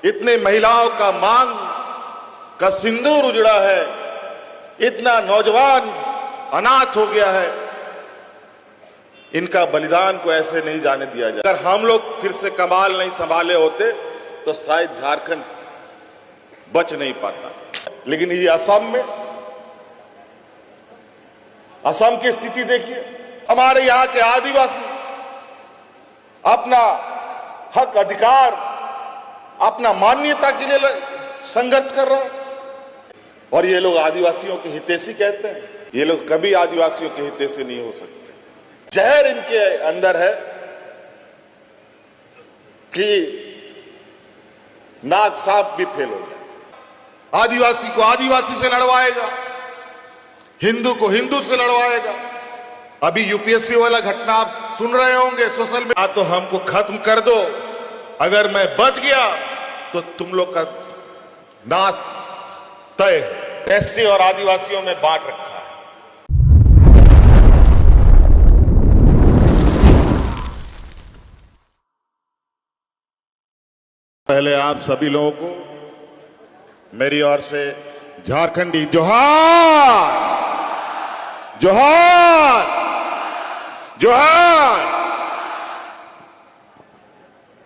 इतने महिलाओं का मांग का सिंदूर उजड़ा है, इतना नौजवान अनाथ हो गया है। इनका बलिदान को ऐसे नहीं जाने दिया जाए। अगर हम लोग फिर से कमाल नहीं संभाले होते तो शायद झारखंड बच नहीं पाता। लेकिन ये असम की स्थिति देखिए। हमारे यहाँ के आदिवासी अपना हक अधिकार, अपना मान्यता के लिए संघर्ष कर रहा है, और ये लोग आदिवासियों के हितैषी कहते हैं। ये लोग कभी आदिवासियों के हितैषी नहीं हो सकते। जहर इनके अंदर है कि नाग सांप भी फेल हो जाए। आदिवासी को आदिवासी से लड़वाएगा, हिंदू को हिंदू से लड़वाएगा। अभी यूपीएससी वाला घटना आप सुन रहे होंगे सोशल मीडिया। तो हमको खत्म कर दो, अगर मैं बच गया तो तुम लोग का नाश तय है। एसटी और आदिवासियों में बांट रखा है। पहले आप सभी लोगों को मेरी ओर से झारखंडी जोहार, जोहार, जोहार।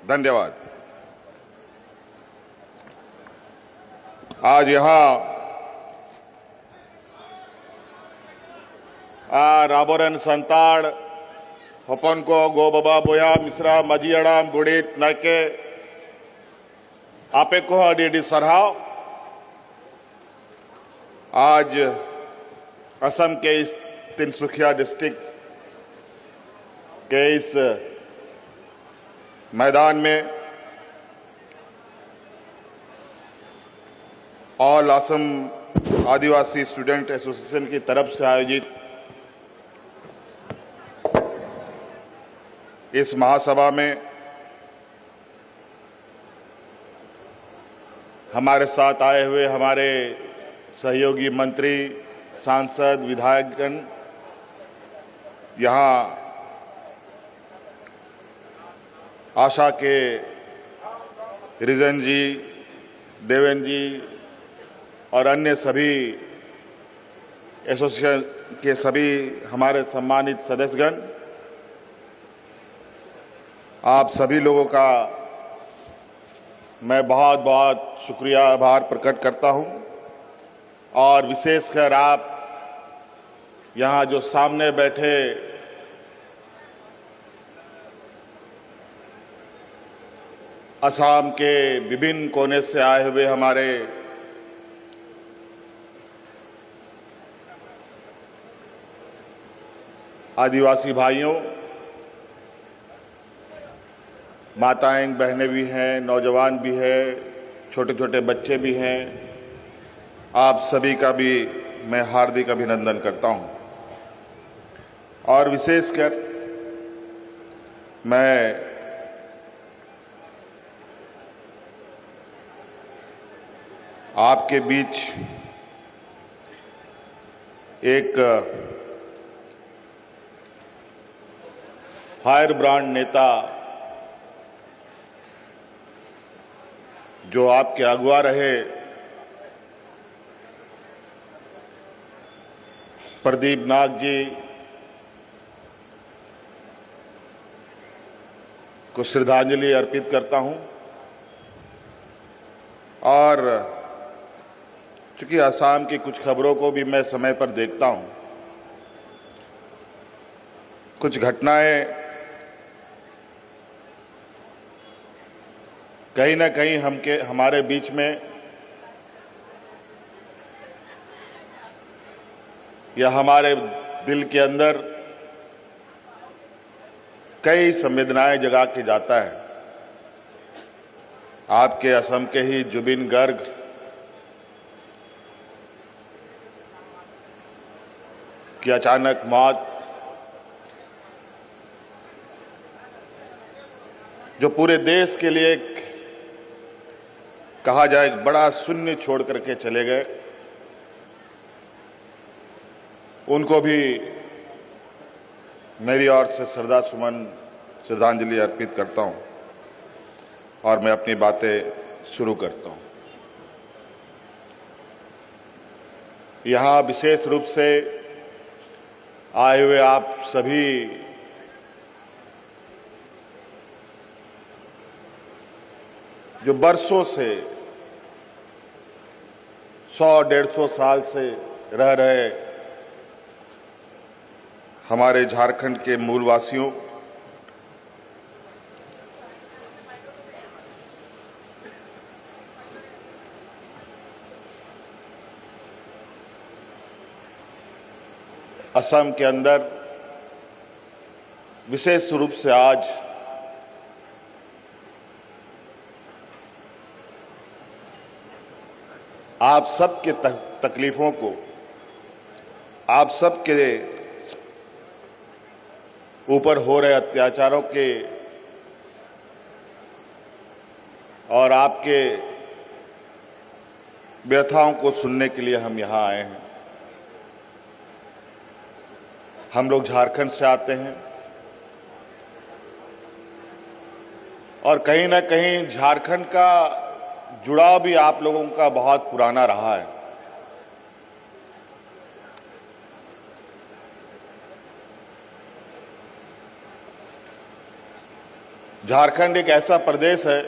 धन्यवाद। आज यहां राबोरन संताड़ हपन को गो बाबा बोया मिश्रा मजियाड़ाम गुड़ित नाके आपे को अडी सरहाव। आज असम के इस तिनसुकिया डिस्ट्रिक्ट के इस मैदान में ऑल असम आदिवासी स्टूडेंट एसोसिएशन की तरफ से आयोजित इस महासभा में हमारे साथ आए हुए हमारे सहयोगी मंत्री, सांसद, विधायकगण, यहाँ आशा के रिजन जी, देवेन जी और अन्य सभी एसोसिएशन के सभी हमारे सम्मानित सदस्यगण, आप सभी लोगों का मैं बहुत बहुत शुक्रिया, आभार प्रकट करता हूं। और विशेषकर आप यहाँ जो सामने बैठे असम के विभिन्न कोने से आए हुए हमारे आदिवासी भाइयों, माताएं बहनें भी हैं, नौजवान भी हैं, छोटे छोटे बच्चे भी हैं, आप सभी का भी मैं हार्दिक अभिनंदन करता हूं। और विशेषकर मैं आपके बीच एक फायर ब्रांड नेता जो आपके अगुवा रहे, प्रदीप नाग जी को श्रद्धांजलि अर्पित करता हूं। और चूंकि असम की कुछ खबरों को भी मैं समय पर देखता हूं, कुछ घटनाएं कहीं ना कहीं हमारे बीच में या हमारे दिल के अंदर कई संवेदनाएं जगा के जाता है। आपके असम के ही जुबिन गर्ग की अचानक मौत, जो पूरे देश के लिए कहा जाए बड़ा शून्य छोड़ करके चले गए, उनको भी मेरी ओर से श्रद्धांजलि अर्पित करता हूं। और मैं अपनी बातें शुरू करता हूं। यहां विशेष रूप से आए हुए आप सभी जो बरसों से 100-150 साल से रह रहे हमारे झारखंड के मूलवासियों, असम के अंदर विशेष रूप से आज आप सबके तकलीफों को, आप सबके ऊपर हो रहे अत्याचारों के और आपके व्यथाओं को सुनने के लिए हम यहां आए हैं। हम लोग झारखंड से आते हैं और कहीं ना कहीं झारखंड का जुड़ाव भी आप लोगों का बहुत पुराना रहा है। झारखंड एक ऐसा प्रदेश है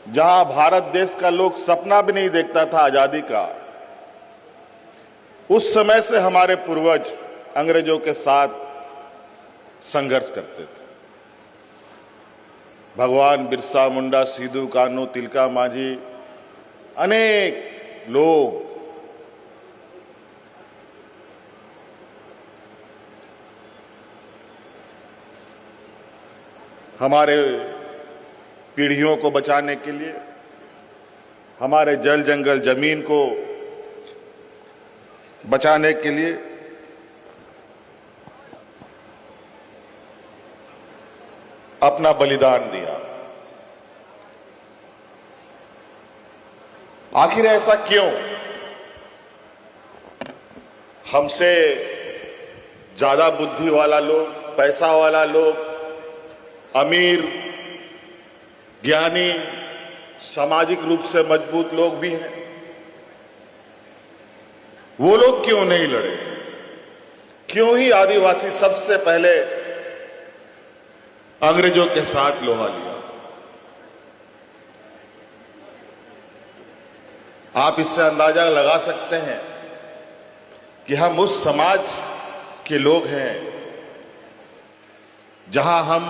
जहां भारत देश का लोग सपना भी नहीं देखता था आजादी का। उस समय से हमारे पूर्वज अंग्रेजों के साथ संघर्ष करते थे। भगवान बिरसा मुंडा, सिद्धू कान्हू, तिलका मांझी, अनेक लोग हमारे पीढ़ियों को बचाने के लिए, हमारे जल जंगल जमीन को बचाने के लिए अपना बलिदान दिया। आखिर ऐसा क्यों? हमसे ज्यादा बुद्धि वाला लोग, पैसा वाला लोग, अमीर, ज्ञानी, सामाजिक रूप से मजबूत लोग भी हैं, वो लोग क्यों नहीं लड़े? क्यों ही आदिवासी सबसे पहले अंग्रेजों के साथ लोहा लिया? आप इससे अंदाजा लगा सकते हैं कि हम उस समाज के लोग हैं जहां हम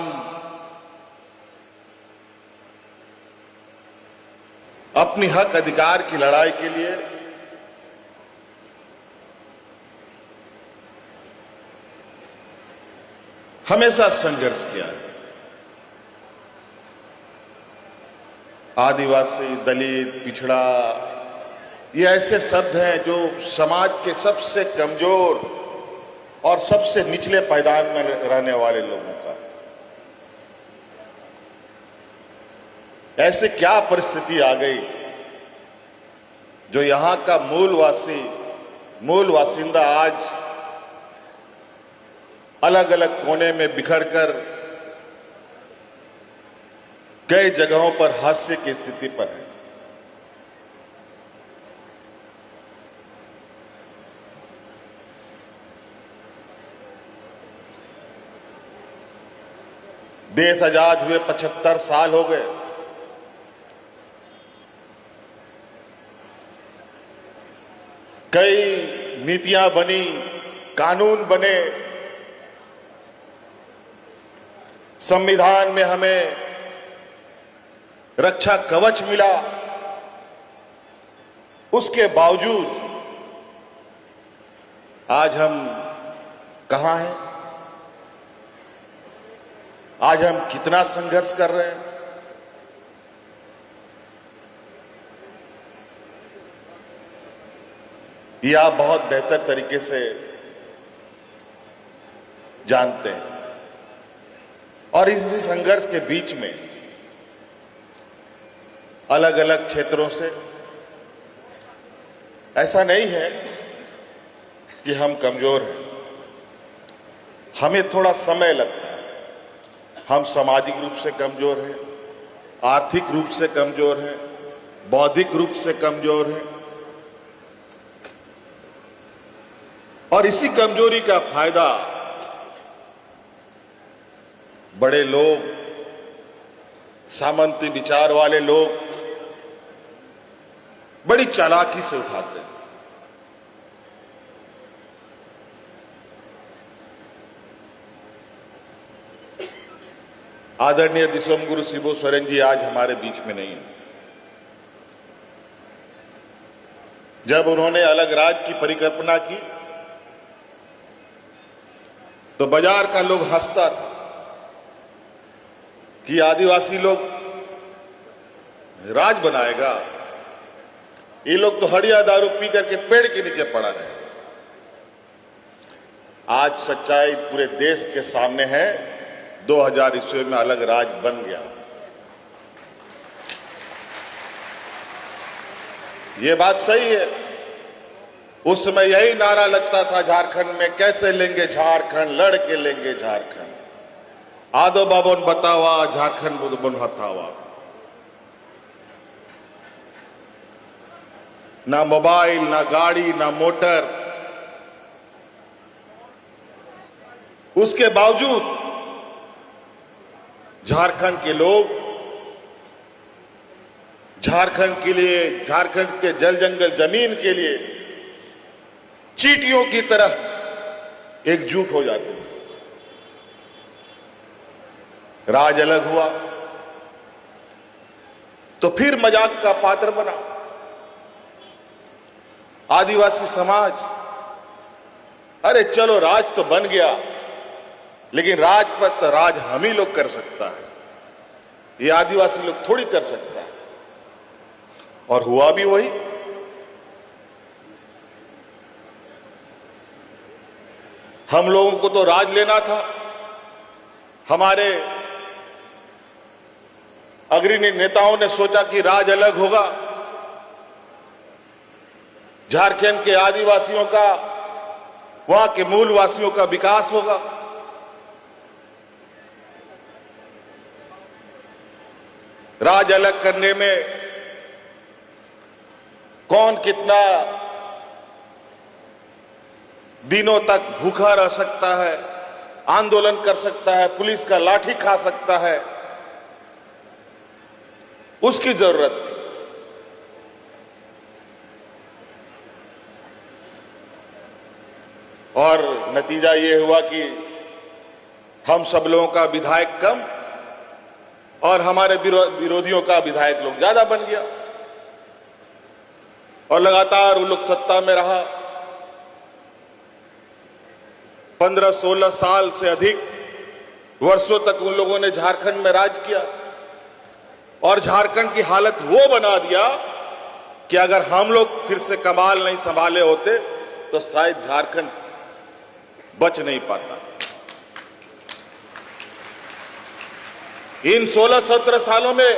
अपनी हक अधिकार की लड़ाई के लिए हमेशा संघर्ष किया है। आदिवासी, दलित, पिछड़ा, ये ऐसे शब्द हैं जो समाज के सबसे कमजोर और सबसे निचले पायदान में रहने वाले लोगों का। ऐसे क्या परिस्थिति आ गई जो यहां का मूल वासिंदा आज अलग अलग कोने में बिखर कर कई जगहों पर हास्य की स्थिति पर है। देश आजाद हुए 75 साल हो गए। कई नीतियां बनी, कानून बने, संविधान में हमें रक्षा कवच मिला। उसके बावजूद आज हम कहां हैं? आज हम कितना संघर्ष कर रहे हैं? ये आप बहुत बेहतर तरीके से जानते हैं। और इसी संघर्ष के बीच में अलग अलग क्षेत्रों से ऐसा नहीं है कि हम कमजोर हैं। हमें थोड़ा समय लगता है, हम सामाजिक रूप से कमजोर हैं, आर्थिक रूप से कमजोर हैं, बौद्धिक रूप से कमजोर हैं और इसी कमजोरी का फायदा बड़े लोग, सामंती विचार वाले लोग बड़ी चालाकी से उठाते हैं। आदरणीय दिसोम गुरु शिबू सोरेन जी आज हमारे बीच में नहीं है। जब उन्होंने अलग राज्य की परिकल्पना की तो बाजार का लोग हंसता था कि आदिवासी लोग राज बनाएगा, ये लोग तो हड़िया दारू पी करके पेड़ के नीचे पड़ा रहे। आज सच्चाई पूरे देश के सामने है, 2000 ईस्वी में अलग राज बन गया। ये बात सही है। उस समय यही नारा लगता था झारखंड में, कैसे लेंगे झारखंड, लड़ के लेंगे झारखंड, आदो बाबन बतावा झारखंड बुदबन हथावा। ना मोबाइल, ना गाड़ी, ना मोटर, उसके बावजूद झारखंड के लोग झारखंड के लिए, झारखंड के जल जंगल जमीन के लिए चींटियों की तरह एकजुट हो जाते थे। राज अलग हुआ तो फिर मजाक का पात्र बना। आदिवासी समाज, अरे चलो राज तो बन गया, लेकिन राज पर तो राज हम ही लोग कर सकता है, ये आदिवासी लोग थोड़ी कर सकता है। और हुआ भी वही। हम लोगों को तो राज लेना था। हमारे अग्रणी नेताओं ने सोचा कि राज अलग होगा, झारखंड के आदिवासियों का, वहां के मूलवासियों का विकास होगा। राज अलग करने में कौन कितना दिनों तक भूखा रह सकता है, आंदोलन कर सकता है, पुलिस का लाठी खा सकता है, उसकी जरूरत थी। और नतीजा ये हुआ कि हम सब लोगों का विधायक कम और हमारे विरोधियों का विधायक लोग ज्यादा बन गया और लगातार वो लोग सत्ता में रहा। 15-16 साल से अधिक वर्षों तक उन लोगों ने झारखंड में राज किया और झारखंड की हालत वो बना दिया कि अगर हम लोग फिर से कमाल नहीं संभाले होते तो शायद झारखंड बच नहीं पाता। इन 16-17 सालों में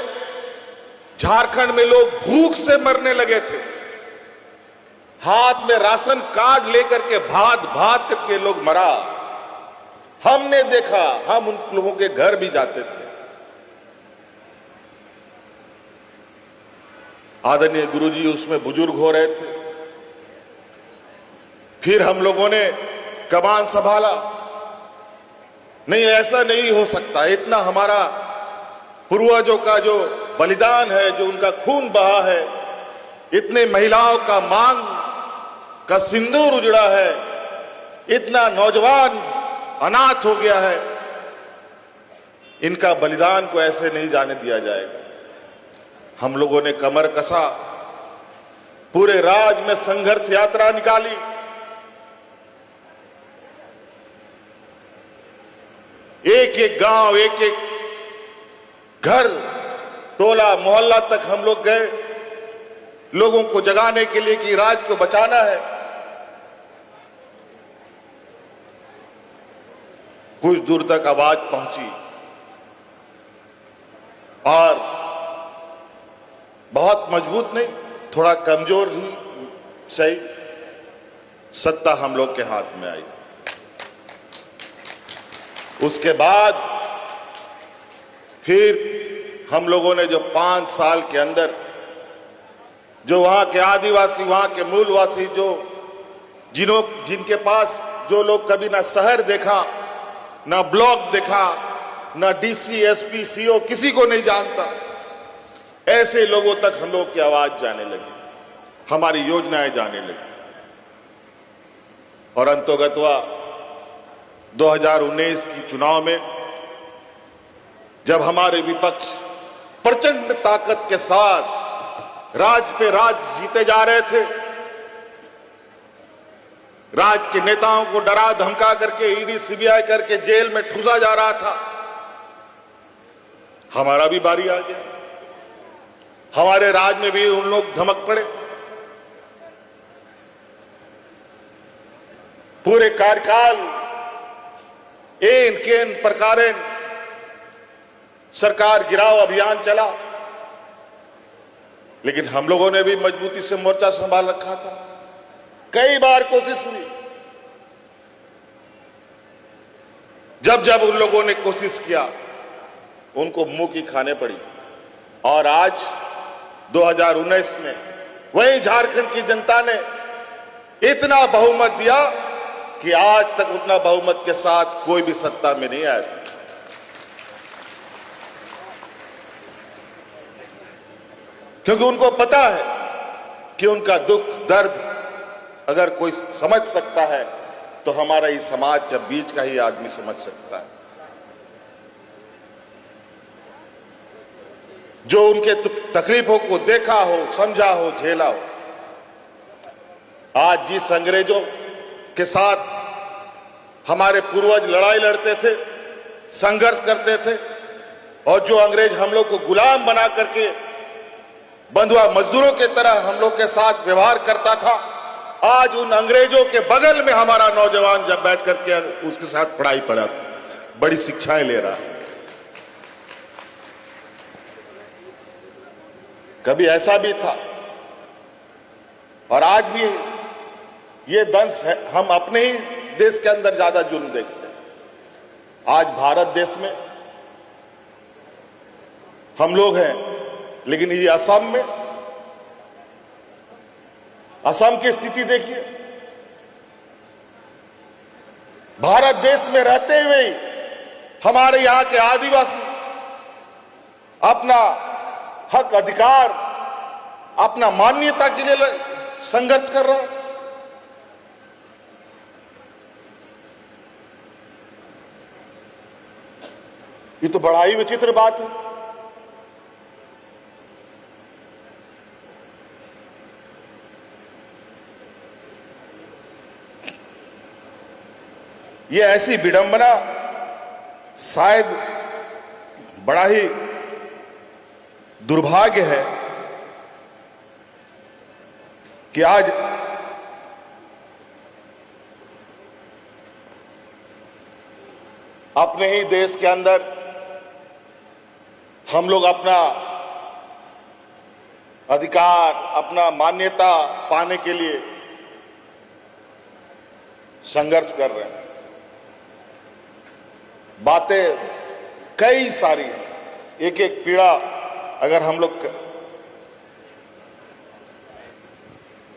झारखंड में लोग भूख से मरने लगे थे। हाथ में राशन कार्ड लेकर के भात भात करके लोग मरा। हमने देखा, हम उन लोगों के घर भी जाते थे। आदरणीय गुरुजी उसमें बुजुर्ग हो रहे थे। फिर हम लोगों ने कमान संभाला। नहीं, ऐसा नहीं हो सकता, इतना हमारा पूर्वजों का जो बलिदान है, जो उनका खून बहा है, इतने महिलाओं का मांग का सिंदूर उजड़ा है, इतना नौजवान अनाथ हो गया है, इनका बलिदान को ऐसे नहीं जाने दिया जाएगा। हम लोगों ने कमर कसा, पूरे राज्य में संघर्ष यात्रा निकाली। एक एक गांव, एक एक घर, टोला मोहल्ला तक हम लोग गए, लोगों को जगाने के लिए कि राज्य को बचाना है। कुछ दूर तक आवाज पहुंची और बहुत मजबूत नहीं, थोड़ा कमजोर ही सही, सत्ता हम लोग के हाथ में आई। उसके बाद फिर हम लोगों ने जो 5 साल के अंदर जो वहां के आदिवासी, वहां के मूलवासी, जो जिनके पास जो लोग कभी ना शहर देखा, ना ब्लॉक देखा, ना डीसी, एसपी, सीओ, किसी को नहीं जानता, ऐसे लोगों तक हम लोग की आवाज जाने लगी, हमारी योजनाएं जाने लगी। और अंतोगत्वा 2019 की चुनाव में जब हमारे विपक्ष प्रचंड ताकत के साथ राज पे राज जीते जा रहे थे, राज के नेताओं को डरा धमका करके ईडी, सीबीआई करके जेल में ठूसा जा रहा था, हमारा भी बारी आ गया। हमारे राज में भी उन लोग धमक पड़े। पूरे कार्यकाल एन केन प्रकारेण सरकार गिराव अभियान चला, लेकिन हम लोगों ने भी मजबूती से मोर्चा संभाल रखा था। कई बार कोशिश हुई, जब जब उन लोगों ने कोशिश किया उनको मुंह की खाने पड़ी। और आज 2019 में वही झारखंड की जनता ने इतना बहुमत दिया कि आज तक उतना बहुमत के साथ कोई भी सत्ता में नहीं आया था। क्योंकि उनको पता है कि उनका दुख दर्द अगर कोई समझ सकता है तो हमारा इस समाज के बीच का ही आदमी समझ सकता है, जो उनके तकलीफों को देखा हो, समझा हो, झेला हो। आज जिस अंग्रेजों के साथ हमारे पूर्वज लड़ाई लड़ते थे, संघर्ष करते थे, और जो अंग्रेज हम लोग को गुलाम बना करके बंधुआ मजदूरों के तरह हम लोग के साथ व्यवहार करता था, आज उन अंग्रेजों के बगल में हमारा नौजवान जब बैठ करके उसके साथ पढ़ाई पढ़ा, बड़ी शिक्षाएं ले रहा है। कभी ऐसा भी था, और आज भी ये दंश है, हम अपने ही देश के अंदर ज्यादा जुल्म देखते हैं। आज भारत देश में हम लोग हैं, लेकिन ये असम में, असम की स्थिति देखिए। भारत देश में रहते हुए हमारे यहां के आदिवासी अपना हक, अधिकार, अपना मान्यता के लिए संघर्ष कर रहा है। ये तो बड़ा ही विचित्र बात है। ये ऐसी विडंबना शायद बड़ा ही दुर्भाग्य है कि आज अपने ही देश के अंदर हम लोग अपना अधिकार, अपना मान्यता पाने के लिए संघर्ष कर रहे हैं। बातें कई सारी हैं, एक एक पीड़ा अगर हम लोग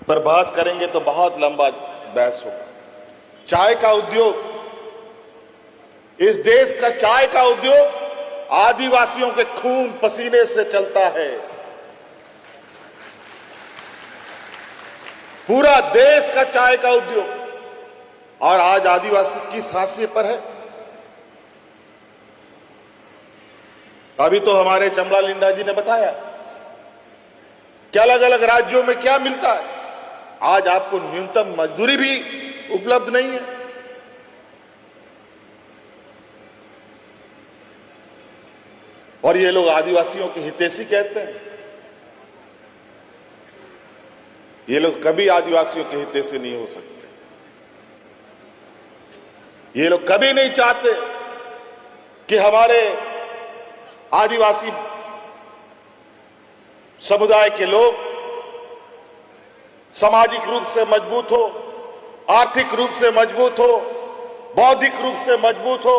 पर बहस करेंगे तो बहुत लंबा बहस होगा। चाय का उद्योग, इस देश का चाय का उद्योग आदिवासियों के खून पसीने से चलता है। पूरा देश का चाय का उद्योग, और आज आदिवासी किस हाशिए पर है? अभी तो हमारे चमड़ा लिंडा जी ने बताया कि अलग अलग राज्यों में क्या मिलता है। आज आपको न्यूनतम मजदूरी भी उपलब्ध नहीं है। और ये लोग आदिवासियों के हितैषी कहते हैं। ये लोग कभी आदिवासियों के हितैषी नहीं हो सकते। ये लोग कभी नहीं चाहते कि हमारे आदिवासी समुदाय के लोग सामाजिक रूप से मजबूत हो, आर्थिक रूप से मजबूत हो, बौद्धिक रूप से मजबूत हो।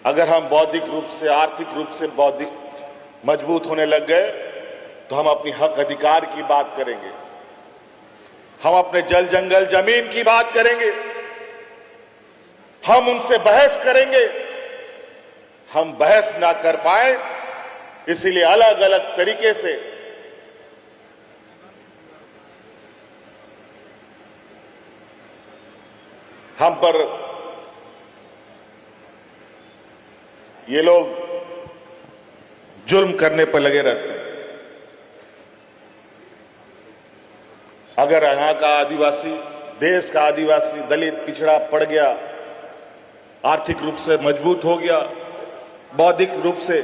अगर हम बौद्धिक रूप से, आर्थिक रूप से बौद्धिक मजबूत होने लग गए तो हम अपनी हक अधिकार की बात करेंगे, हम अपने जल जंगल जमीन की बात करेंगे, हम उनसे बहस करेंगे। हम बहस ना कर पाए इसीलिए अलग अलग तरीके से हम पर ये लोग जुल्म करने पर लगे रहते हैं। अगर यहां का आदिवासी, देश का आदिवासी, दलित, पिछड़ा पड़ गया, आर्थिक रूप से मजबूत हो गया, बौद्धिक रूप से,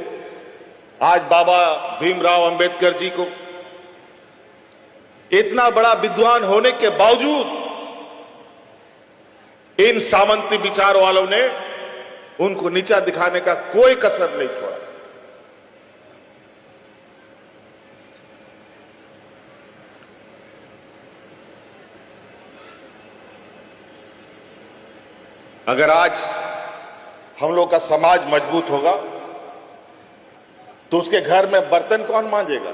आज बाबा भीमराव अंबेडकर जी को इतना बड़ा विद्वान होने के बावजूद इन सामंती विचार वालों ने उनको नीचा दिखाने का कोई कसर नहीं छोड़ा। अगर आज हम लोग का समाज मजबूत होगा तो उसके घर में बर्तन कौन मांजेगा,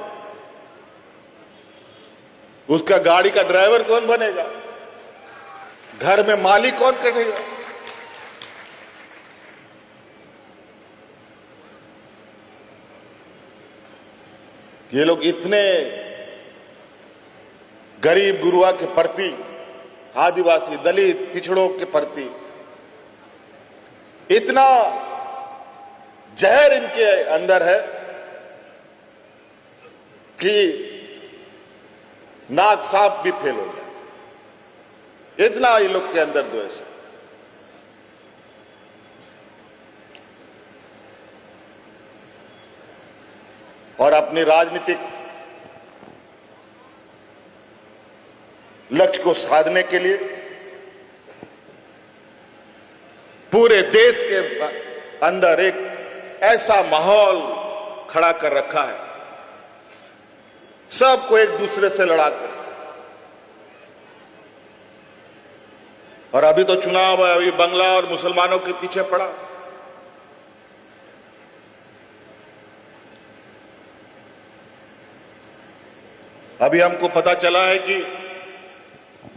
उसका गाड़ी का ड्राइवर कौन बनेगा, घर में मालिक कौन करेगा। ये लोग इतने गरीब गुरुआ के प्रति, आदिवासी, दलित, पिछड़ों के प्रति इतना जहर इनके अंदर है कि नाक साफ भी फेल हो गया। इतना ये लोग के अंदर द्वेष है। और अपनी राजनीतिक लक्ष्य को साधने के लिए पूरे देश के अंदर एक ऐसा माहौल खड़ा कर रखा है, सबको एक दूसरे से लड़ाकर। और अभी तो चुनाव है, अभी बंगला और मुसलमानों के पीछे पड़ा। अभी हमको पता चला है कि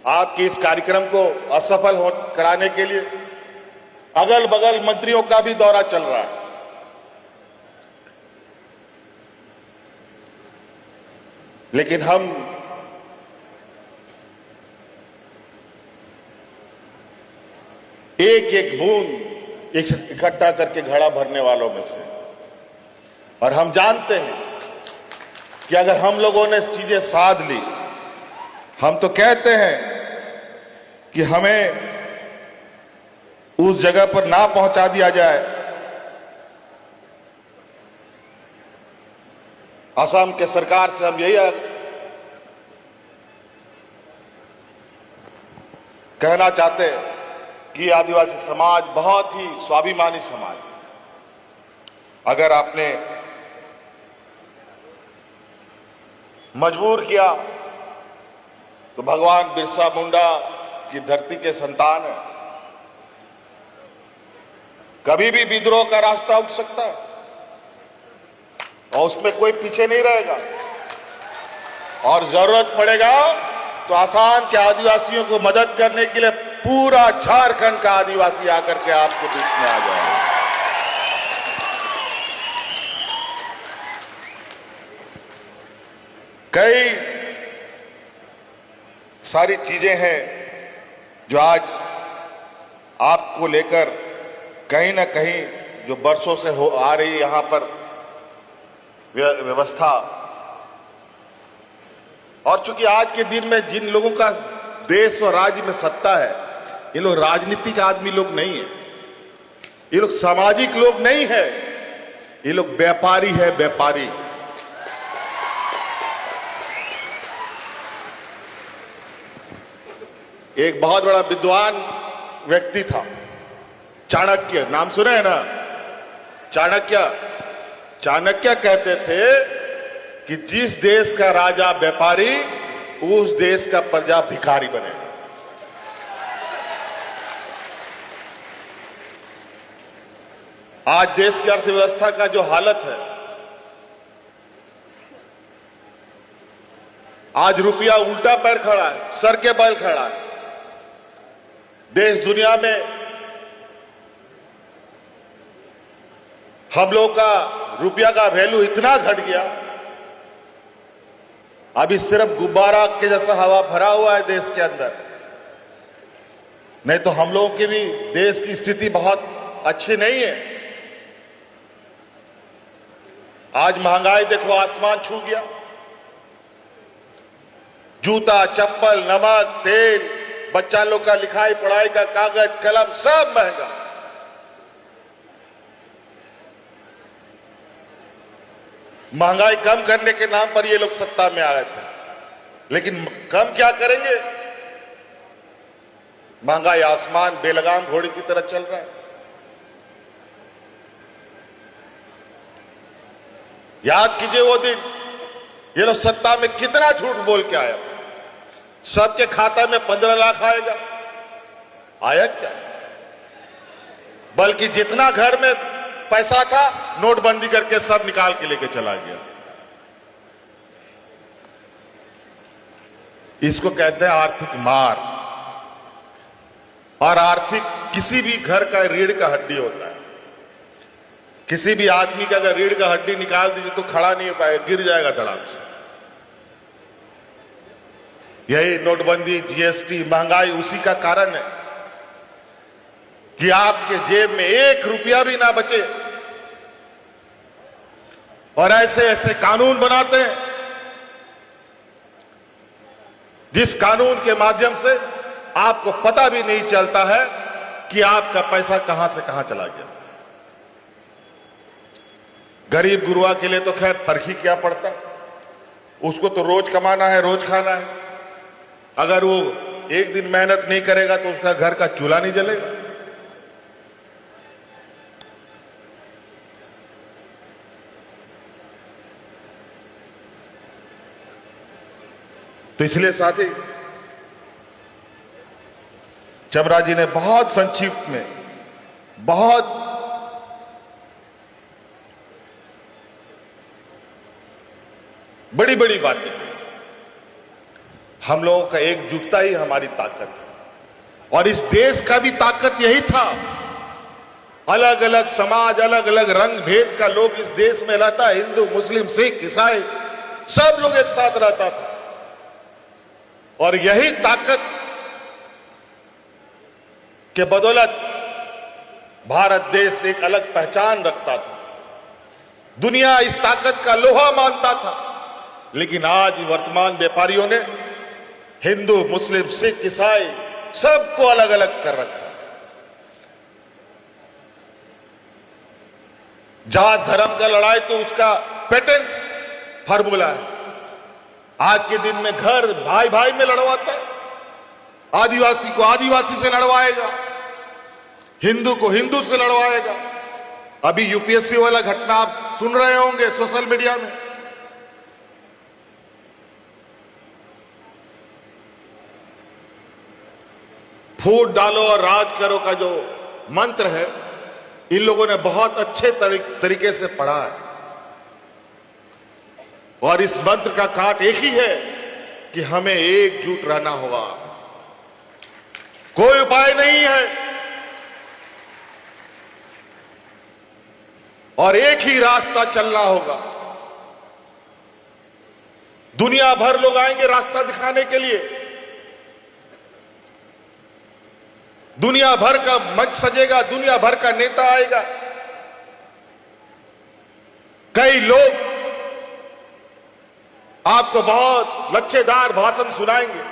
आपके इस कार्यक्रम को असफल कराने के लिए अगल बगल मंत्रियों का भी दौरा चल रहा है। लेकिन हम एक एक बूंद इकट्ठा करके घड़ा भरने वालों में से, और हम जानते हैं कि अगर हम लोगों ने चीजें साध ली, हम तो कहते हैं कि हमें उस जगह पर ना पहुंचा दिया जाए। असम के सरकार से हम यही कहना चाहते हैं कि आदिवासी समाज बहुत ही स्वाभिमानी समाज है। अगर आपने मजबूर किया तो भगवान बिरसा मुंडा की धरती के संतान है, कभी भी विद्रोह का रास्ता उठ सकता है और उसमें कोई पीछे नहीं रहेगा। और जरूरत पड़ेगा तो आसाम के आदिवासियों को मदद करने के लिए पूरा झारखंड का आदिवासी आकर के आपके बीच में आ जाएगा। कई सारी चीजें हैं जो आज आपको लेकर कहीं ना कहीं जो बरसों से हो आ रही यहां पर व्यवस्था, और चूंकि आज के दिन में जिन लोगों का देश और राज्य में सत्ता है, ये लोग राजनीतिक आदमी लोग नहीं है, ये लोग सामाजिक लोग नहीं है, ये लोग व्यापारी है, व्यापारी। एक बहुत बड़ा विद्वान व्यक्ति था, चाणक्य, नाम सुने हैं ना? चाणक्य कहते थे कि जिस देश का राजा व्यापारी, उस देश का प्रजा भिखारी बने। आज देश की अर्थव्यवस्था का जो हालत है, आज रुपया उल्टा पैर खड़ा है, सर के बल खड़ा है। देश दुनिया में हम लोग का रुपया का वैल्यू इतना घट गया, अभी सिर्फ गुब्बारा के जैसा हवा भरा हुआ है देश के अंदर। नहीं तो हम लोगों की भी देश की स्थिति बहुत अच्छी नहीं है। आज महंगाई देखो आसमान छू गया। जूता, चप्पल, नमक, तेल, बच्चा लोग का लिखाई पढ़ाई का कागज, कलम सब महंगा। महंगाई कम करने के नाम पर ये लोग सत्ता में आ गए थे, लेकिन कम क्या करेंगे? महंगाई आसमान बेलगाम घोड़े की तरह चल रहा है। याद कीजिए वो दिन, ये लोग सत्ता में कितना झूठ बोल के आया था। सबके खाता में 15 लाख आएगा, आया क्या? बल्कि जितना घर में पैसा था नोटबंदी करके सब निकाल के लेके चला गया। इसको कहते हैं आर्थिक मार। और आर्थिक किसी भी घर का रीढ़ का हड्डी होता है। किसी भी आदमी का अगर रीढ़ का हड्डी निकाल दीजिए तो खड़ा नहीं हो पाएगा, गिर जाएगा धड़ाम से। यही नोटबंदी, जीएसटी, महंगाई उसी का कारण है कि आपके जेब में 1 रुपया भी ना बचे। और ऐसे ऐसे कानून बनाते हैं जिस कानून के माध्यम से आपको पता भी नहीं चलता है कि आपका पैसा कहां से कहां चला गया। गरीब गुरुआ के लिए तो खैर फर्क ही क्या पड़ता, उसको तो रोज कमाना है, रोज खाना है। अगर वो एक दिन मेहनत नहीं करेगा तो उसका घर का चूल्हा नहीं जलेगा। तो इसलिए साथी, चबरा जी ने बहुत संक्षिप्त में बहुत बड़ी बड़ी बातें की। हम लोगों का एकजुटता ही हमारी ताकत है और इस देश का भी ताकत यही था। अलग अलग समाज, अलग अलग रंग भेद का लोग इस देश में रहता है, हिंदू, मुस्लिम, सिख, ईसाई, सब लोग एक साथ रहता था। और यही ताकत के बदौलत भारत देश एक अलग पहचान रखता था। दुनिया इस ताकत का लोहा मानता था। लेकिन आज वर्तमान व्यापारियों ने हिंदू, मुस्लिम, सिख, ईसाई सबको अलग अलग कर रखा। जात धर्म का लड़ाई तो उसका पेटेंट फार्मूला है। आज के दिन में घर भाई भाई में लड़वाता है। आदिवासी को आदिवासी से लड़वाएगा, हिंदू को हिंदू से लड़वाएगा। अभी यूपीएससी वाला घटना आप सुन रहे होंगे सोशल मीडिया में। फूट डालो और राज करो का जो मंत्र है, इन लोगों ने बहुत अच्छे तरीके से पढ़ा है। और इस मंत्र का काट एक ही है कि हमें एकजुट रहना होगा। कोई उपाय नहीं है और एक ही रास्ता चलना होगा। दुनिया भर लोग आएंगे रास्ता दिखाने के लिए। दुनिया भर का मंच सजेगा, दुनिया भर का नेता आएगा। कई लोग आपको बहुत लच्छेदार भाषण सुनाएंगे।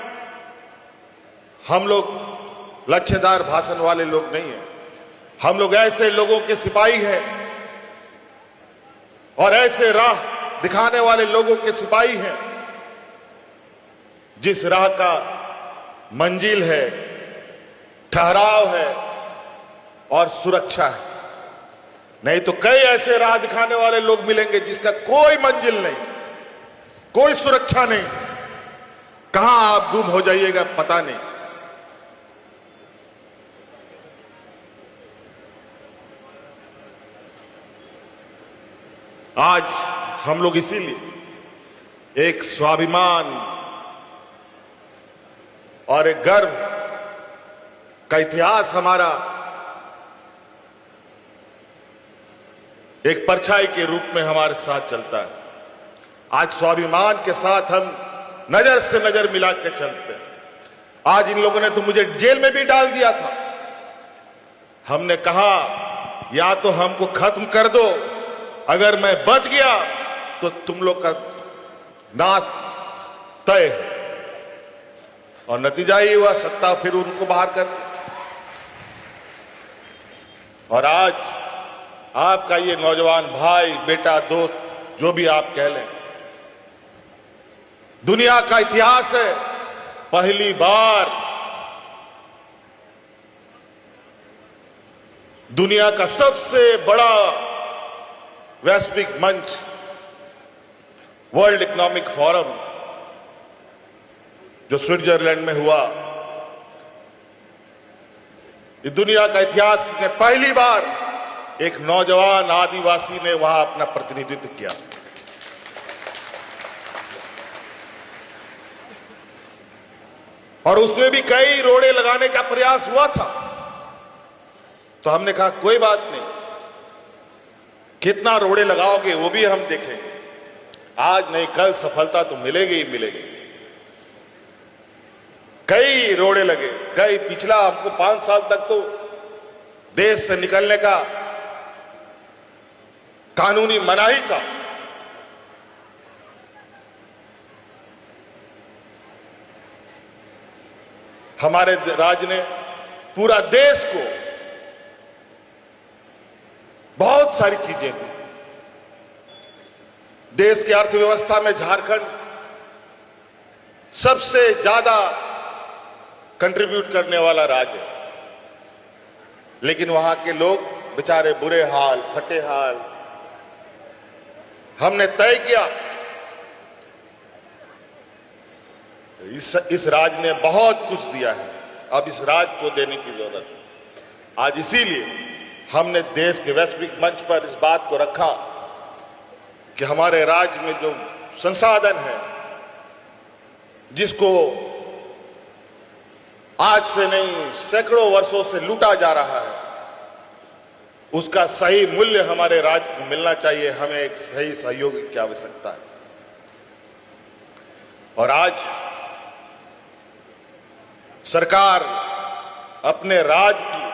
हम लोग लच्छेदार भाषण वाले लोग नहीं हैं। हम लोग ऐसे लोगों के सिपाही हैं और ऐसे राह दिखाने वाले लोगों के सिपाही हैं जिस राह का मंजिल है, ठहराव है और सुरक्षा है। नहीं तो कई ऐसे राह दिखाने वाले लोग मिलेंगे जिसका कोई मंजिल नहीं, कोई सुरक्षा नहीं। कहां आप गुम हो जाइएगा पता नहीं। आज हम लोग इसीलिए एक स्वाभिमान और एक गर्व का इतिहास हमारा एक परछाई के रूप में हमारे साथ चलता है। आज स्वाभिमान के साथ हम नजर से नजर मिला के चलते हैं। आज इन लोगों ने तो मुझे जेल में भी डाल दिया था। हमने कहा या तो हमको खत्म कर दो, अगर मैं बच गया तो तुम लोग का नाश तय है। और नतीजा ही हुआ, सत्ता फिर उनको बाहर कर दी। और आज आपका ये नौजवान भाई, बेटा, दोस्त, जो भी आप कह लें, दुनिया का इतिहास है, पहली बार दुनिया का सबसे बड़ा वैश्विक मंच वर्ल्ड इकोनॉमिक फोरम जो स्विट्जरलैंड में हुआ, इस दुनिया का इतिहास में पहली बार एक नौजवान आदिवासी ने वहां अपना प्रतिनिधित्व किया। और उसमें भी कई रोड़े लगाने का प्रयास हुआ था। तो हमने कहा कोई बात नहीं, कितना रोड़े लगाओगे वो भी हम देखेंगे, आज नहीं कल सफलता तो मिलेगी ही मिलेगी। कई रोड़े लगे, कई पिछला हमको 5 साल तक तो देश से निकलने का कानूनी मनाही था। हमारे राज्य ने पूरा देश को बहुत सारी चीजें दी। देश की अर्थव्यवस्था में झारखंड सबसे ज्यादा कंट्रीब्यूट करने वाला राज्य है, लेकिन वहां के लोग बेचारे बुरे हाल, फटे हाल। हमने तय किया इस राज्य ने बहुत कुछ दिया है, अब इस राज्य को देने की जरूरत है। आज इसीलिए हमने देश के वैश्विक मंच पर इस बात को रखा कि हमारे राज्य में जो संसाधन है, जिसको आज से नहीं सैकड़ों वर्षों से लूटा जा रहा है, उसका सही मूल्य हमारे राज्य को मिलना चाहिए। हमें एक सही सहयोग की आवश्यकता है। और आज सरकार अपने राज्य की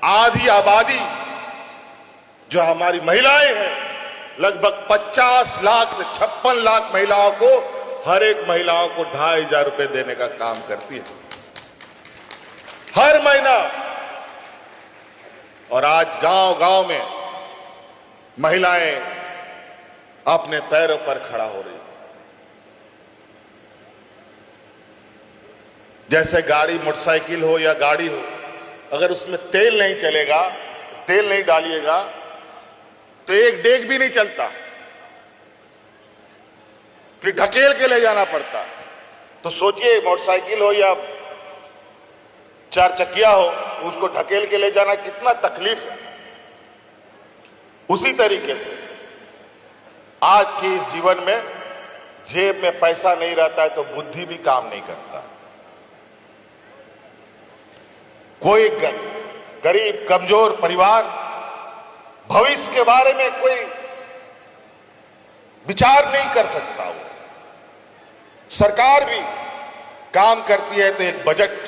आधी आबादी जो हमारी महिलाएं हैं, लगभग 50 लाख से 56 लाख महिलाओं को, हर एक महिलाओं को 2500 रुपए देने का काम करती है हर महीना। और आज गांव-गांव में महिलाएं अपने पैरों पर खड़ा हो रही। जैसे गाड़ी, मोटरसाइकिल हो या गाड़ी हो, अगर उसमें तेल नहीं चलेगा, तेल नहीं डालिएगा तो एक डेग भी नहीं चलता, फिर ढकेल के ले जाना पड़ता। तो सोचिए, मोटरसाइकिल हो या 4 चक्किया हो, उसको ढकेल के ले जाना कितना तकलीफ है। उसी तरीके से आज के इस जीवन में जेब में पैसा नहीं रहता है तो बुद्धि भी काम नहीं करता। कोई गरीब कमजोर परिवार भविष्य के बारे में कोई विचार नहीं कर सकता। वो सरकार भी काम करती है तो एक बजट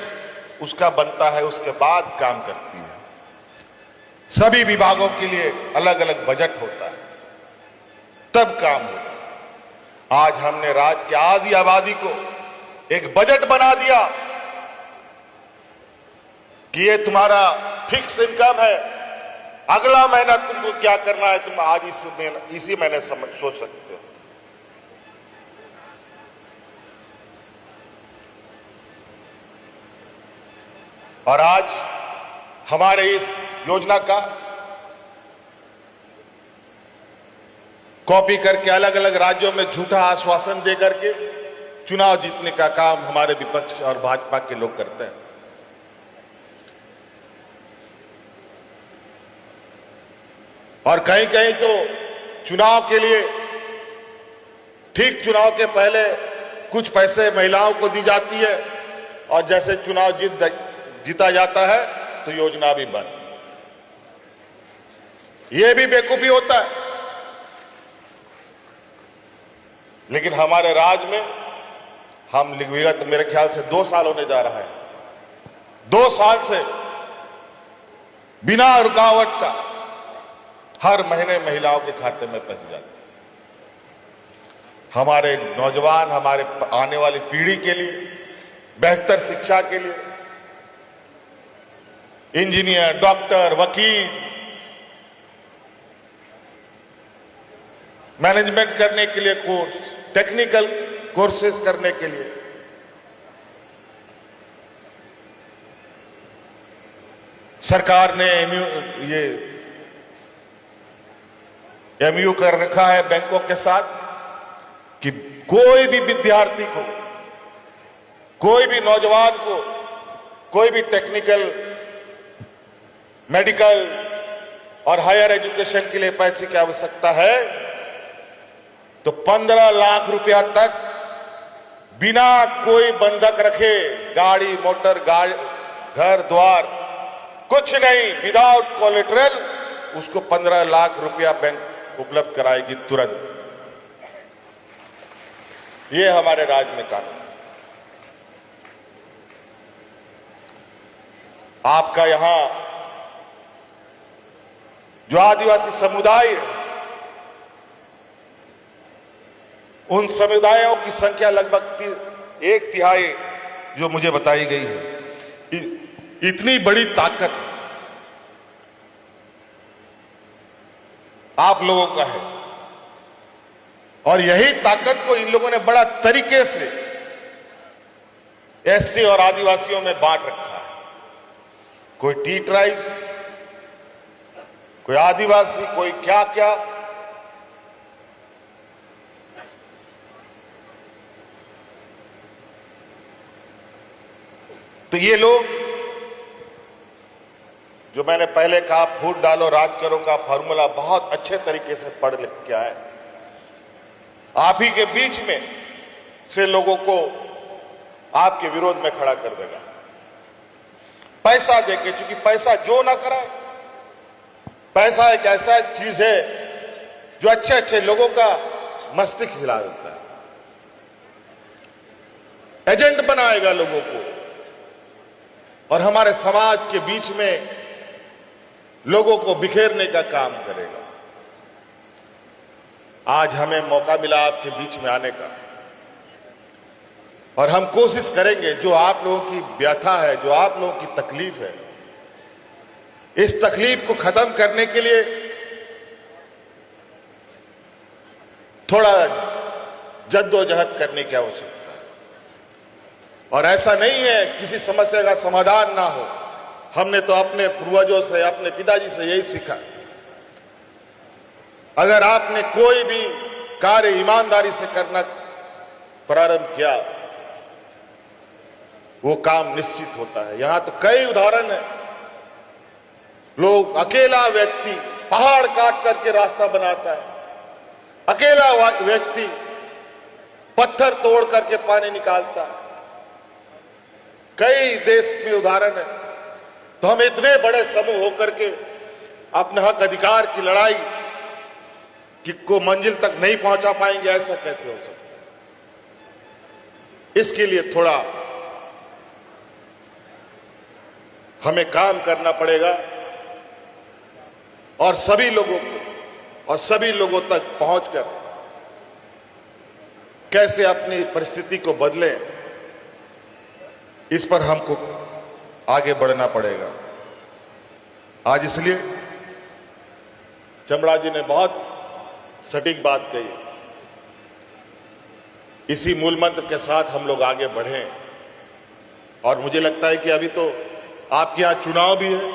उसका बनता है, उसके बाद काम करती है। सभी विभागों के लिए अलग अलग बजट होता है, तब काम होता है। आज हमने राज्य की आधी आबादी को एक बजट बना दिया कि ये तुम्हारा फिक्स इनकम है, अगला महीना तुमको क्या करना है तुम आज इसी महीने सोच सकते हो। और आज हमारे इस योजना का कॉपी करके अलग अलग राज्यों में झूठा आश्वासन दे करके चुनाव जीतने का काम हमारे विपक्ष और भाजपा के लोग करते हैं। और कहीं कहीं तो चुनाव के लिए, ठीक चुनाव के पहले कुछ पैसे महिलाओं को दी जाती है और जैसे चुनाव जीता जाता है तो योजना भी बंद। यह भी बेवकूफी होता है। लेकिन हमारे राज्य में हम विगत मेरे ख्याल से 2 साल होने जा रहा है, 2 साल से बिना रुकावट का हर महीने महिलाओं के खाते में पैसे जाते हैं। हमारे नौजवान, हमारे आने वाली पीढ़ी के लिए, बेहतर शिक्षा के लिए, इंजीनियर, डॉक्टर, वकील, मैनेजमेंट करने के लिए कोर्स, टेक्निकल कोर्सेज करने के लिए सरकार ने एमयू कर रखा है बैंकों के साथ कि कोई भी विद्यार्थी को, कोई भी नौजवान को, कोई भी टेक्निकल, मेडिकल और हायर एजुकेशन के लिए पैसे की आवश्यकता है तो 15 लाख रुपया तक बिना कोई बंधक रखे, गाड़ी, मोटर, घर द्वार, कुछ नहीं, विदाउट कोलेटरल उसको 15 लाख रुपया बैंक उपलब्ध कराएगी तुरंत। ये हमारे राज्य में कानून। आपका यहां जो आदिवासी समुदाय है, उन समुदायों की संख्या लगभग 1/3 जो मुझे बताई गई है। इतनी बड़ी ताकत आप लोगों का है और यही ताकत को इन लोगों ने बड़ा तरीके से एसटी और आदिवासियों में बांट रखा है। कोई टी ट्राइब्स, कोई आदिवासी, कोई क्या क्या। तो ये लोग, जो मैंने पहले कहा फूट डालो राज करो का फॉर्मूला बहुत अच्छे तरीके से पढ़ लिख के आए। आप ही के बीच में से लोगों को आपके विरोध में खड़ा कर देगा पैसा देके, क्योंकि पैसा जो ना कराए। पैसा एक ऐसा चीज है जो अच्छे अच्छे लोगों का मस्तिष्क हिला देता है, एजेंट बनाएगा लोगों को और हमारे समाज के बीच में लोगों को बिखेरने का काम करेगा। आज हमें मौका मिला आपके बीच में आने का और हम कोशिश करेंगे, जो आप लोगों की व्यथा है, जो आप लोगों की तकलीफ है, इस तकलीफ को खत्म करने के लिए थोड़ा जद्दोजहद करने की आवश्यकता है। और ऐसा नहीं है किसी समस्या का समाधान ना हो। हमने तो अपने पूर्वजों से, अपने पिताजी से यही सीखा। अगर आपने कोई भी कार्य ईमानदारी से करना प्रारंभ किया, वो काम निश्चित होता है। यहां तो कई उदाहरण है। लोग, अकेला व्यक्ति पहाड़ काट करके रास्ता बनाता है, अकेला व्यक्ति पत्थर तोड़ करके पानी निकालता है। कई देश में उदाहरण है। तो हम इतने बड़े समूह होकर के अपने हक अधिकार की लड़ाई को मंजिल तक नहीं पहुंचा पाएंगे, ऐसा कैसे हो सकता है? इसके लिए थोड़ा हमें काम करना पड़ेगा और सभी लोगों को और सभी लोगों तक पहुंचकर कैसे अपनी परिस्थिति को बदलें, इस पर हमको आगे बढ़ना पड़ेगा। आज इसलिए चमड़ा जी ने बहुत सटीक बात कही। इसी मूल मंत्र के साथ हम लोग आगे बढ़ें और मुझे लगता है कि अभी तो आपके यहां चुनाव भी है,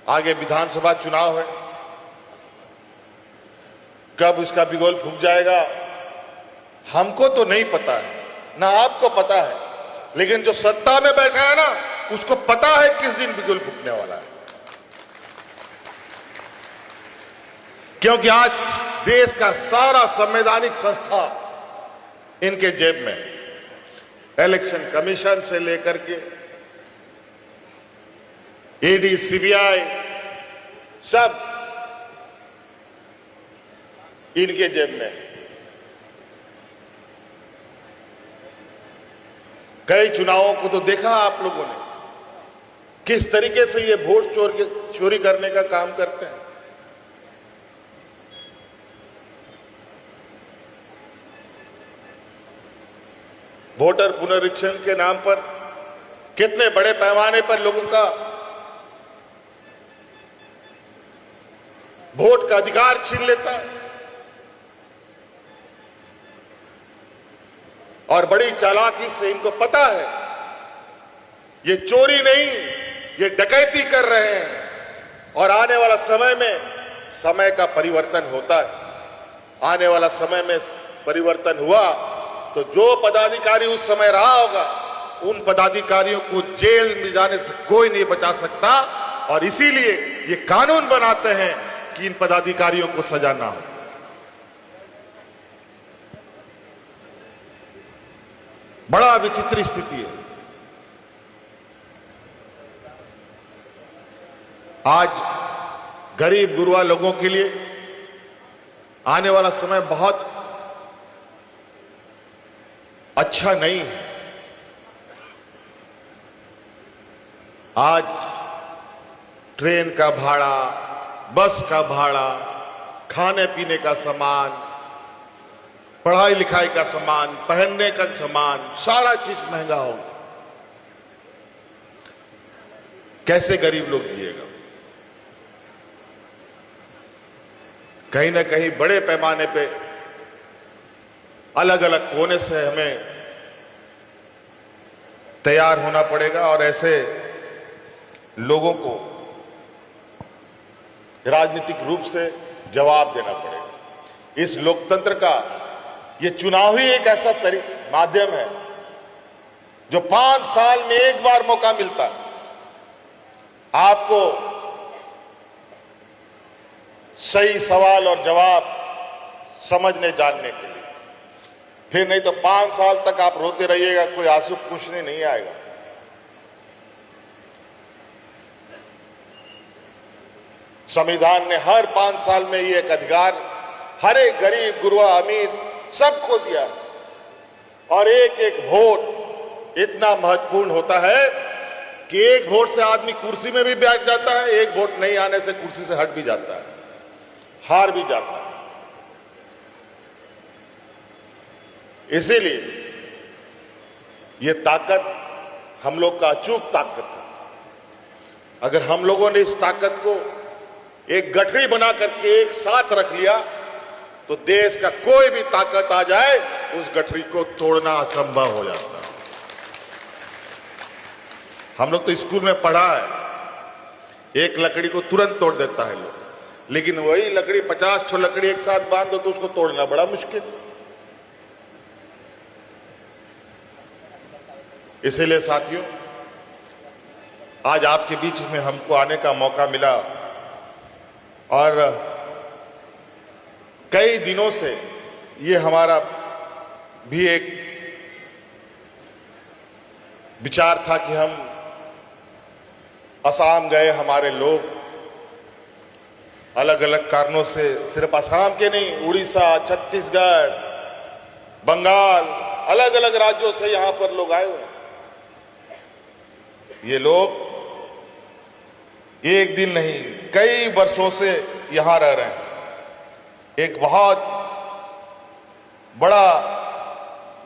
आगे विधानसभा चुनाव है। कब उसका बिगुल फूंक जाएगा हमको तो नहीं पता है, ना आपको पता है, लेकिन जो सत्ता में बैठा है ना, उसको पता है किस दिन बिगुल फूंकने वाला है। क्योंकि आज देश का सारा संवैधानिक संस्था इनके जेब में, इलेक्शन कमीशन से लेकर के ईडी, सीबीआई, सब इनके जेब में। कई चुनावों को तो देखा आप लोगों ने, किस तरीके से ये वोट चोरी करने का काम करते हैं। वोटर पुनरीक्षण के नाम पर कितने बड़े पैमाने पर लोगों का वोट का अधिकार छीन लेता है। और बड़ी चालाकी से इनको पता है ये चोरी नहीं, ये डकैती कर रहे हैं। और आने वाला समय में समय का परिवर्तन होता है। आने वाला समय में परिवर्तन हुआ तो जो पदाधिकारी उस समय रहा होगा, उन पदाधिकारियों को जेल में जाने से कोई नहीं बचा सकता। और इसीलिए ये कानून बनाते हैं कि इन पदाधिकारियों को सजा ना हो। बड़ा विचित्र स्थिति है। आज गरीब गुरबा लोगों के लिए आने वाला समय बहुत अच्छा नहीं है। आज ट्रेन का भाड़ा, बस का भाड़ा, खाने पीने का सामान, पढ़ाई लिखाई का सामान, पहनने का सामान, सारा चीज महंगा होगा। कैसे गरीब लोग जिएगा? कहीं ना कहीं बड़े पैमाने पे अलग अलग कोने से हमें तैयार होना पड़ेगा और ऐसे लोगों को राजनीतिक रूप से जवाब देना पड़ेगा। इस लोकतंत्र का ये चुनाव ही एक ऐसा माध्यम है जो 5 साल में एक बार मौका मिलता है आपको सही सवाल और जवाब समझने जानने के लिए। फिर नहीं तो 5 साल तक आप रोते रहिएगा, कोई आंसू पूछने नहीं आएगा। संविधान ने हर 5 साल में ये एक अधिकार हर एक गरीब, गुरबा, अमीर सबको दिया। और एक एक वोट इतना महत्वपूर्ण होता है कि एक वोट से आदमी कुर्सी में भी बैठ जाता है, एक वोट नहीं आने से कुर्सी से हट भी जाता है, हार भी जाता है। इसीलिए ये ताकत हम लोग का अचूक ताकत है। अगर हम लोगों ने इस ताकत को एक गठरी बना करके एक साथ रख लिया तो देश का कोई भी ताकत आ जाए उस गठरी को तोड़ना असंभव हो जाता है। हम लोग तो स्कूल में पढ़ा है, एक लकड़ी को तुरंत तोड़ देता है लोग, लेकिन वही लकड़ी 50 ठो लकड़ी एक साथ बांध दो तो उसको तोड़ना बड़ा मुश्किल। इसीलिए साथियों, आज आपके बीच में हमको आने का मौका मिला और कई दिनों से ये हमारा भी एक विचार था कि हम असम गए, हमारे लोग अलग अलग कारणों से, सिर्फ असम के नहीं, उड़ीसा, छत्तीसगढ़, बंगाल, अलग अलग राज्यों से यहां पर लोग आए हुए। ये लोग एक दिन नहीं कई वर्षों से यहां रह रहे हैं। एक बहुत बड़ा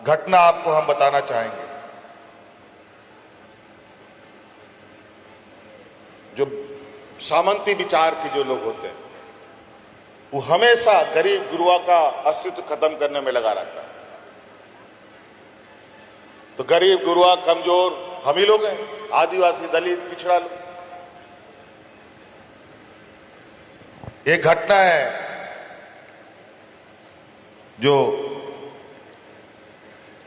घटना आपको हम बताना चाहेंगे। जो सामंती विचार के जो लोग होते हैं वो हमेशा गरीब गुरबा का अस्तित्व खत्म करने में लगा रहता है। तो गरीब गुरबा कमजोर हम ही लोग हैं, आदिवासी, दलित, पिछड़ा लोग। एक घटना है जो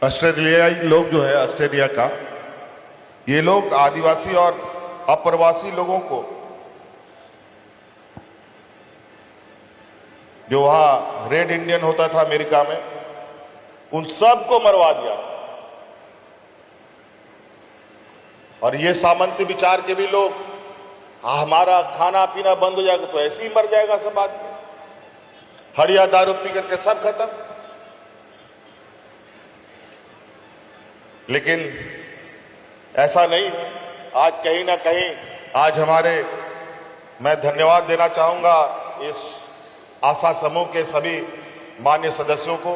ऑस्ट्रेलियाई लोग जो है, ऑस्ट्रेलिया का, ये लोग आदिवासी और अप्रवासी लोगों को जो वहां रेड इंडियन होता था अमेरिका में, उन सबको मरवा दिया। और ये सामंती विचार के भी लोग, हमारा खाना पीना बंद हो जाएगा तो ऐसे ही मर जाएगा सब आदमी, हड़िया दारू पी करके सब खत्म। लेकिन ऐसा नहीं है। आज कहीं ना कहीं आज मैं धन्यवाद देना चाहूंगा इस आशा समूह के सभी मान्य सदस्यों को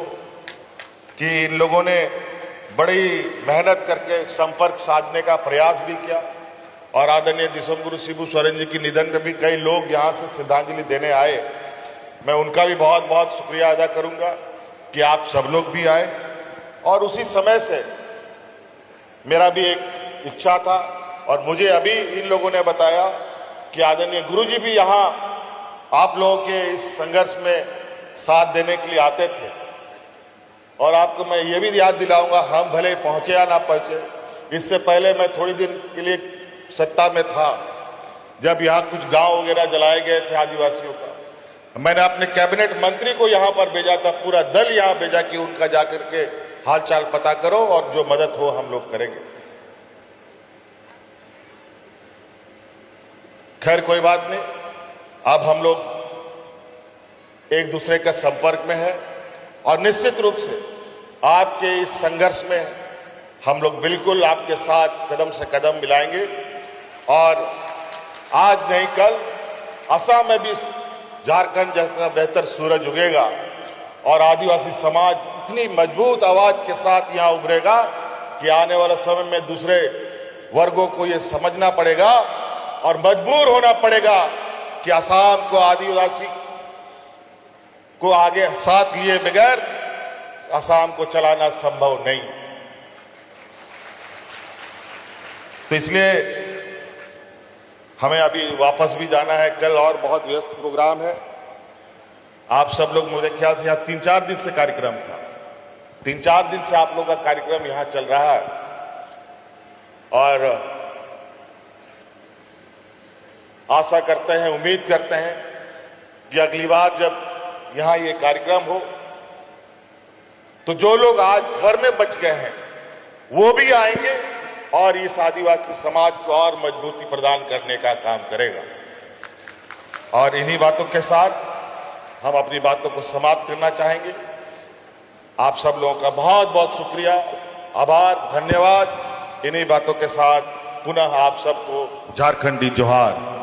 कि इन लोगों ने बड़ी मेहनत करके संपर्क साधने का प्रयास भी किया। और आदरणीय दिसोम गुरु शिबू सोरेन जी के निधन में भी कई लोग यहाँ से श्रद्धांजलि देने आए। मैं उनका भी बहुत बहुत शुक्रिया अदा करूंगा कि आप सब लोग भी आए। और उसी समय से मेरा भी एक इच्छा था और मुझे अभी इन लोगों ने बताया कि आदरणीय गुरु जी भी यहाँ आप लोगों के इस संघर्ष में साथ देने के लिए आते थे। और आपको मैं ये भी याद दिलाऊंगा, हम भले पहुंचे या ना पहुंचे, इससे पहले मैं थोड़ी दिन के लिए सत्ता में था जब यहाँ कुछ गांव वगैरह जलाए गए थे आदिवासियों का। मैंने अपने कैबिनेट मंत्री को यहाँ पर भेजा था, पूरा दल यहाँ भेजा कि उनका जाकर के हालचाल पता करो और जो मदद हो हम लोग करेंगे। खैर कोई बात नहीं, अब हम लोग एक दूसरे के संपर्क में हैं और निश्चित रूप से आपके इस संघर्ष में हम लोग बिल्कुल आपके साथ कदम से कदम मिलाएंगे। और आज नहीं कल असम में भी झारखंड जैसा बेहतर सूरज उगेगा और आदिवासी समाज इतनी मजबूत आवाज के साथ यहाँ उभरेगा कि आने वाले समय में दूसरे वर्गों को ये समझना पड़ेगा और मजबूर होना पड़ेगा कि असम को आदिवासी को आगे साथ लिए बगैर असम को चलाना संभव नहीं। तो इसलिए हमें अभी वापस भी जाना है, कल और बहुत व्यस्त प्रोग्राम है। आप सब लोग, मुझे ख्याल से यहाँ 3-4 दिन से कार्यक्रम था, 3-4 दिन से आप लोगों का कार्यक्रम यहाँ चल रहा है। और आशा करते हैं, उम्मीद करते हैं कि अगली बार जब यहाँ ये कार्यक्रम हो तो जो लोग आज घर में बच गए हैं वो भी आएंगे और इस आदिवासी समाज को और मजबूती प्रदान करने का काम करेगा। और इन्हीं बातों के साथ हम अपनी बातों को समाप्त करना चाहेंगे। आप सब लोगों का बहुत बहुत शुक्रिया, आभार, धन्यवाद। इन्हीं बातों के साथ पुनः आप सबको झारखंडी जोहार।